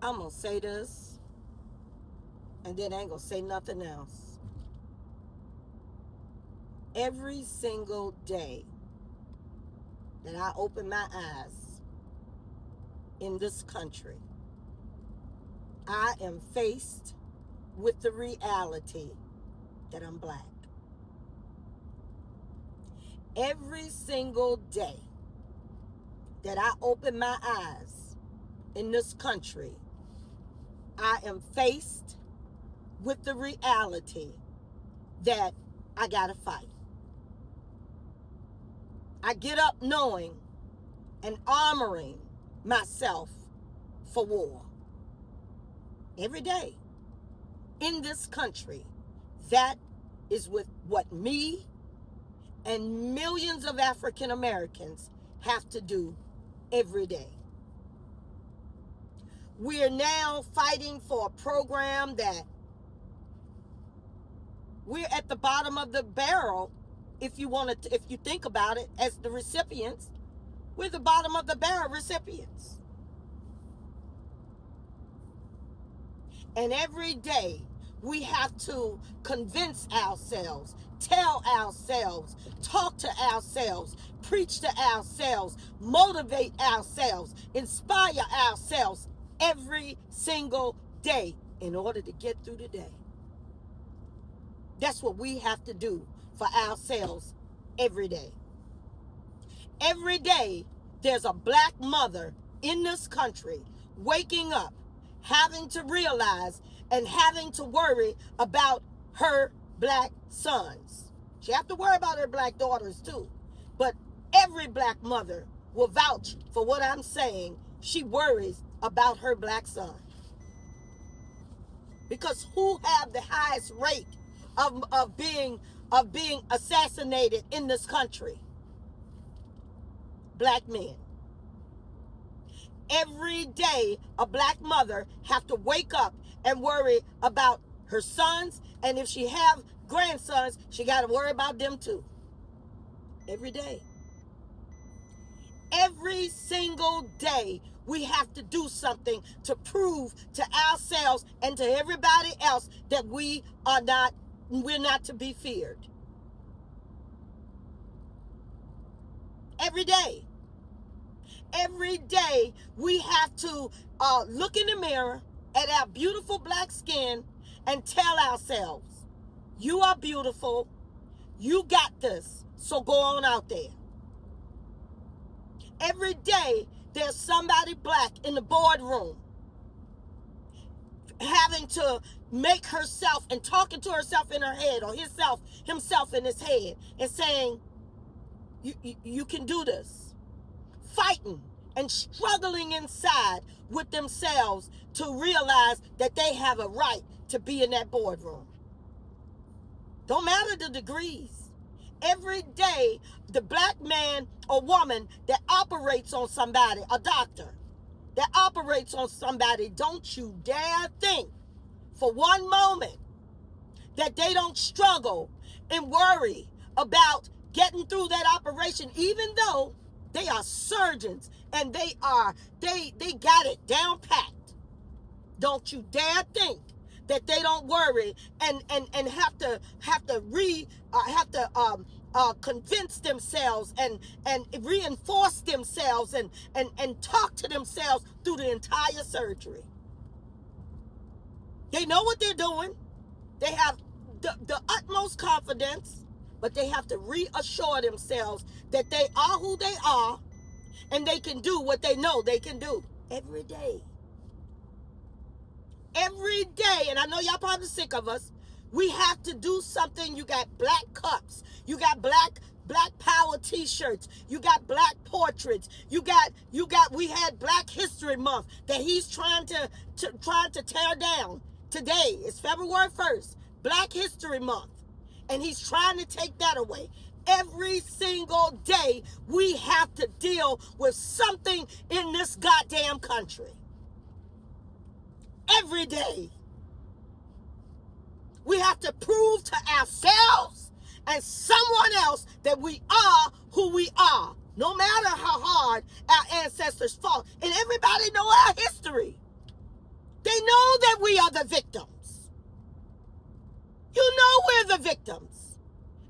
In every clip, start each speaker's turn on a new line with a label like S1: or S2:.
S1: I'm going to say this, and then I ain't going to say nothing else. Every single day that I open my eyes in this country, I am faced with the reality that I'm black. Every single day that I open my eyes in this country, I am faced with the reality that I gotta fight. I get up knowing and armoring myself for war. Every day in this country, that is with what me and millions of African Americans have to do every day. We're now fighting for a program that we're at the bottom of the barrel. If you think about it, as the recipients, we're the bottom of the barrel recipients. And every day we have to convince ourselves, tell ourselves, talk to ourselves, preach to ourselves, motivate ourselves, inspire ourselves every single day in order to get through the day. That's what we have to do for ourselves every day. Every day there's a black mother in this country waking up, having to realize and having to worry about her black sons. She have to worry about her black daughters too. But every black mother will vouch for what I'm saying. She worries about her black son. Because who have the highest rate of being assassinated in this country? Black men. Every day, a black mother have to wake up and worry about her sons, and if she have grandsons, she got to worry about them too. Every day. Every single day, we have to do something to prove to ourselves and to everybody else that we're not to be feared. Every day. Every day we have to look in the mirror at our beautiful black skin and tell ourselves, you are beautiful, you got this, so go on out there. Every day there's somebody black in the boardroom having to make herself and talking to herself in her head, or himself in his head, and saying, you can do this. Fighting and struggling inside with themselves to realize that they have a right to be in that boardroom. Don't matter the degrees. Every day, the black man or woman that operates on somebody, a doctor, that operates on somebody, don't you dare think for one moment that they don't struggle and worry about getting through that operation, even though they are surgeons and they got it down packed. Don't you dare think that they don't worry and have to convince themselves and reinforce themselves and talk to themselves through the entire surgery. They know what they're doing. They have the utmost confidence, but they have to reassure themselves that they are who they are and they can do what they know they can do every day. Every day, and I know y'all probably sick of us, we have to do something. You got black cups, you got black power t-shirts, you got black portraits, we had Black History Month that he's trying to tear down. Today is February 1st, Black History Month, and he's trying to take that away. Every single day we have to deal with something in this goddamn country. Every day. We have to prove to ourselves and someone else that we are who we are, no matter how hard our ancestors fought. And everybody know our history. know that we are the victims. You know we're the victims.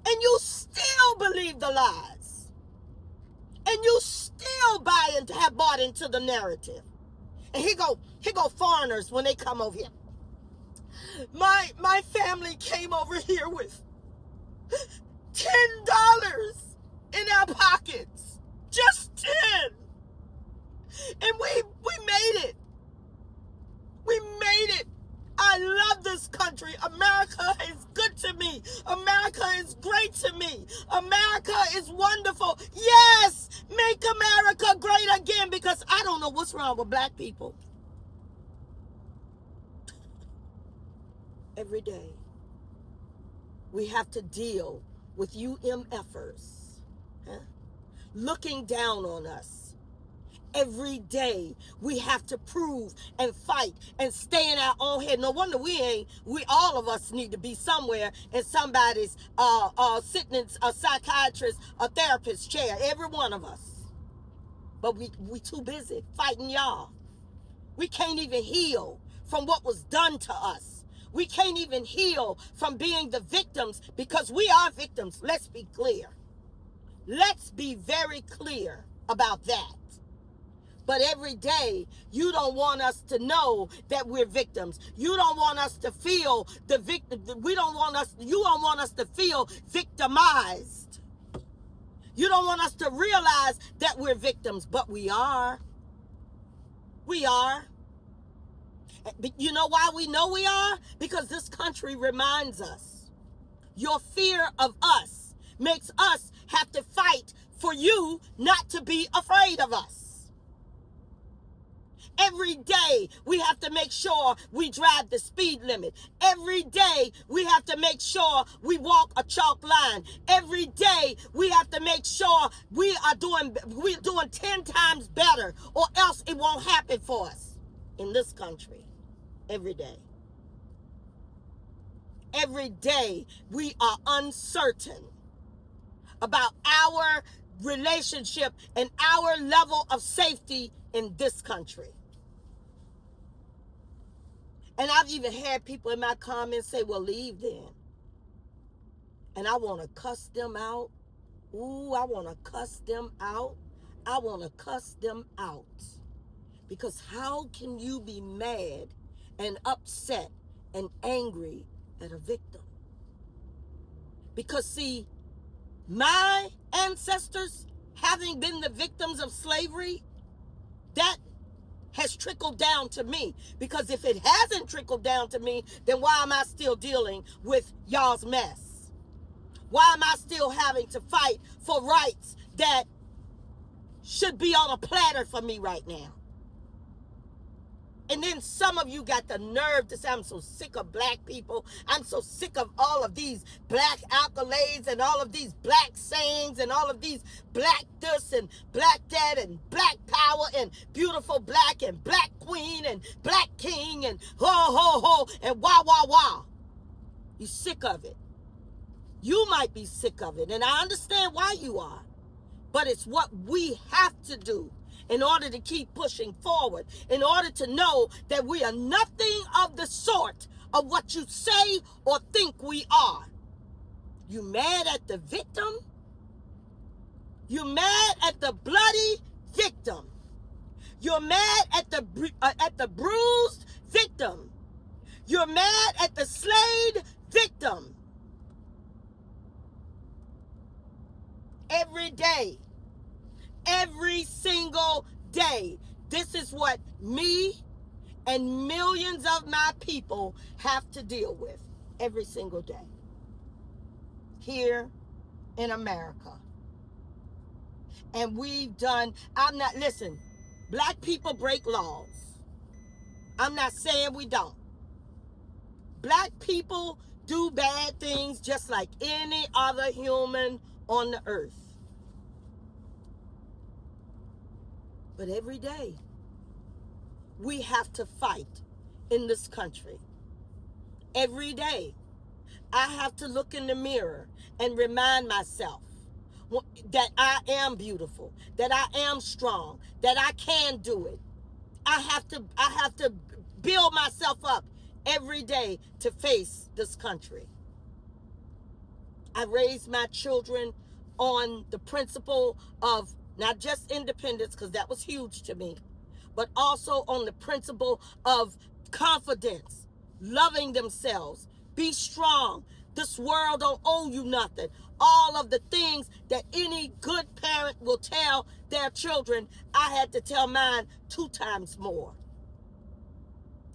S1: And you still believe the lies. And you still have bought into the narrative. And here go foreigners when they come over here. My family came over here with $10 in our pockets. Just 10. And we made it. We made it. I love this country. America is good to me. America is great to me. America is wonderful. Yes, make America great again, because I don't know what's wrong with black people. Every day, we have to deal with UMFers looking down on us. Every day we have to prove and fight and stay in our own head. No wonder we all of us need to be somewhere in somebody's sitting in a psychiatrist, a therapist chair, every one of us. But we too busy fighting y'all. We can't even heal from what was done to us. We can't even heal from being the victims, because we are victims. Let's be clear. Let's be very clear about that. But every day, you don't want us to know that we're victims. You don't want us to feel the victim. You don't want us to feel victimized. You don't want us to realize that we're victims, but we are. We are. You know why we know we are? Because this country reminds us. Your fear of us makes us have to fight for you not to be afraid of us. Every day, we have to make sure we drive the speed limit. Every day, we have to make sure we walk a chalk line. Every day, we have to make sure we're doing 10 times better, or else it won't happen for us in this country. Every day. Every day, we are uncertain about our relationship and our level of safety in this country. And I've even had people in my comments say, well, leave then. And I want to cuss them out. Ooh, I want to cuss them out. I want to cuss them out. Because how can you be mad and upset and angry at a victim? Because see, my ancestors, having been the victims of slavery, that has trickled down to me. Because if it hasn't trickled down to me, then why am I still dealing with y'all's mess? Why am I still having to fight for rights that should be on a platter for me right now? And then some of you got the nerve to say, I'm so sick of black people. I'm so sick of all of these black accolades and all of these black sayings and all of these black this and black that and black power and beautiful black and black queen and black king and ho, ho, ho and wah, wah, wah. You sick of it. You might be sick of it, and I understand why you are. But it's what we have to do in order to keep pushing forward, in order to know that we are nothing of the sort of what you say or think we are. You mad at the victim? You're mad at the bloody victim. You're mad at the bruised victim. You're mad at the slayed victim. Every day. Every single day. This is what me and millions of my people have to deal with every single day here in America. And listen, black people break laws. I'm not saying we don't. Black people do bad things just like any other human on the earth. But every day, we have to fight in this country. Every day, I have to look in the mirror and remind myself that I am beautiful, that I am strong, that I can do it. I have to build myself up every day to face this country. I raised my children on the principle of not just independence, because that was huge to me, but also on the principle of confidence, loving themselves, be strong. This world don't owe you nothing. All of the things that any good parent will tell their children, I had to tell mine 2 times more.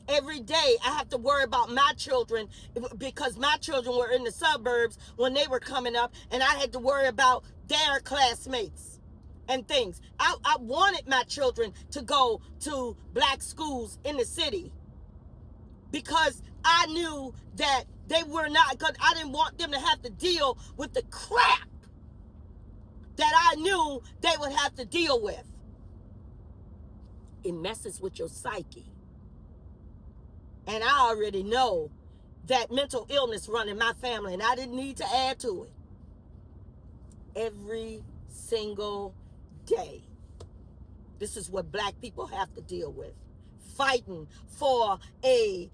S1: Every day I have to worry about my children, because my children were in the suburbs when they were coming up, and I had to worry about their classmates and things. I wanted my children to go to black schools in the city, because I knew that they were not, because I didn't want them to have to deal with the crap that I knew they would have to deal with. It messes with your psyche. And I already know that mental illness run in my family, and I didn't need to add to it. Every single day, this is what black people have to deal with. Fighting for a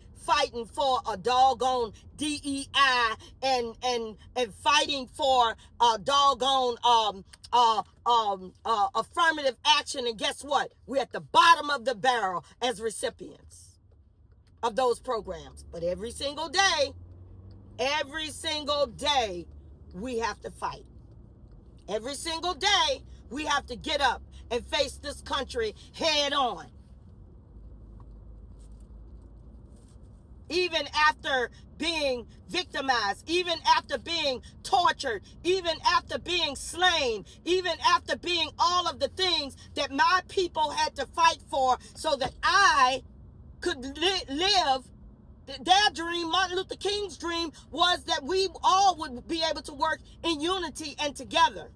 S1: doggone DEI, and fighting for a doggone affirmative action. And guess what? We're at the bottom of the barrel as recipients of those programs. But every single day, we have to fight. Every single day, we have to get up and face this country head on. Even after being victimized, even after being tortured, even after being slain, even after being all of the things that my people had to fight for so that I could live their dream. Martin Luther King's dream was that we all would be able to work in unity and together.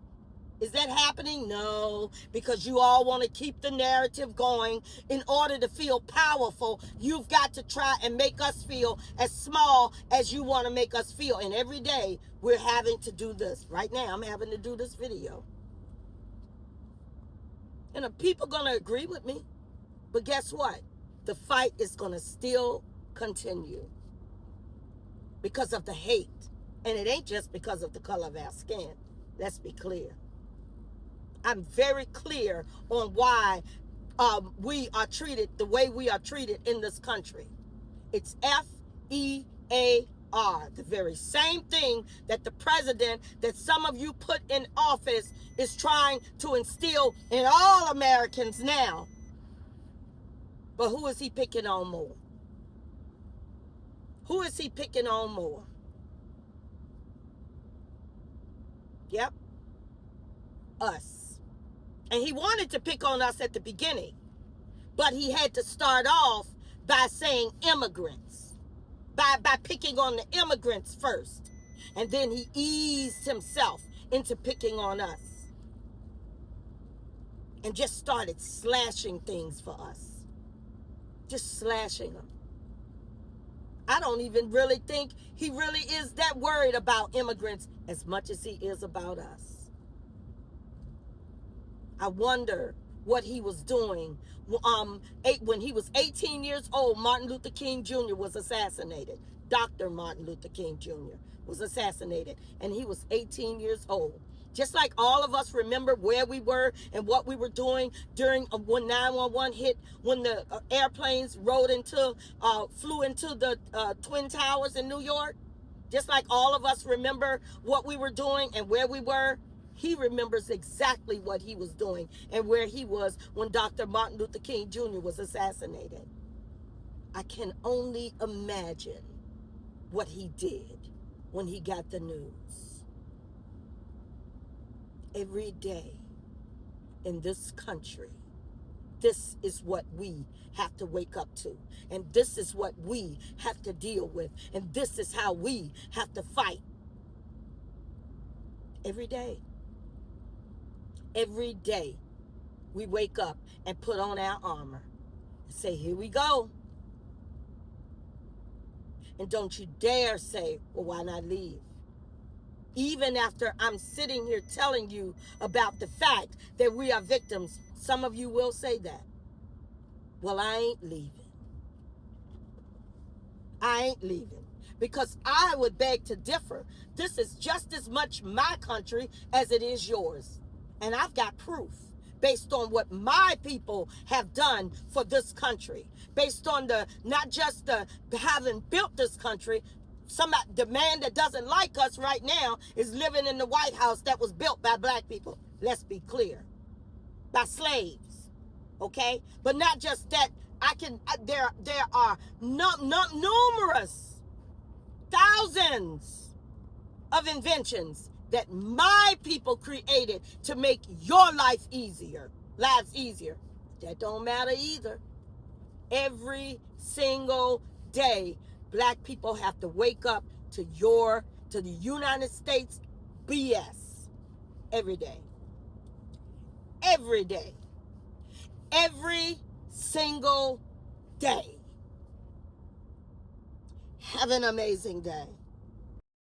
S1: Is that happening? No, because you all want to keep the narrative going. In order to feel powerful, you've got to try and make us feel as small as you want to make us feel. And every day we're having to do this. Right now I'm having to do this video. And the people going to agree with me. But guess what? The fight is going to still continue because of the hate. And it ain't just because of the color of our skin. Let's be clear. I'm very clear on why we are treated the way we are treated in this country. It's FEAR, the very same thing that the president that some of you put in office is trying to instill in all Americans now. But who is he picking on more? Who is he picking on more? Yep. Us. And he wanted to pick on us at the beginning. But he had to start off by saying immigrants. By picking on the immigrants first. And then he eased himself into picking on us. And just started slashing things for us. Just slashing them. I don't even really think he really is that worried about immigrants as much as he is about us. I wonder what he was doing. When he was 18 years old, Martin Luther King Jr. was assassinated. Dr. Martin Luther King Jr. was assassinated, and he was 18 years old. Just like all of us remember where we were and what we were doing during when 911 hit, when the airplanes flew into the Twin Towers in New York. Just like all of us remember what we were doing and where we were, he remembers exactly what he was doing and where he was when Dr. Martin Luther King Jr. was assassinated. I can only imagine what he did when he got the news. Every day in this country, this is what we have to wake up to. And this is what we have to deal with. And this is how we have to fight. Every day. Every day we wake up and put on our armor and say, here we go. And don't you dare say, well, why not leave? Even after I'm sitting here telling you about the fact that we are victims, some of you will say that. Well, I ain't leaving. I ain't leaving, because I would beg to differ. This is just as much my country as it is yours. And I've got proof based on what my people have done for this country, based on the, not just the having built this country. The man that doesn't like us right now is living in the White House that was built by black people. Let's be clear. By slaves. Okay? But not just that. There are numerous thousands of inventions that my people created to make your lives easier. That don't matter either. Every single day, black people have to wake up to the United States BS every day. Every day. Every single day. Have an amazing day.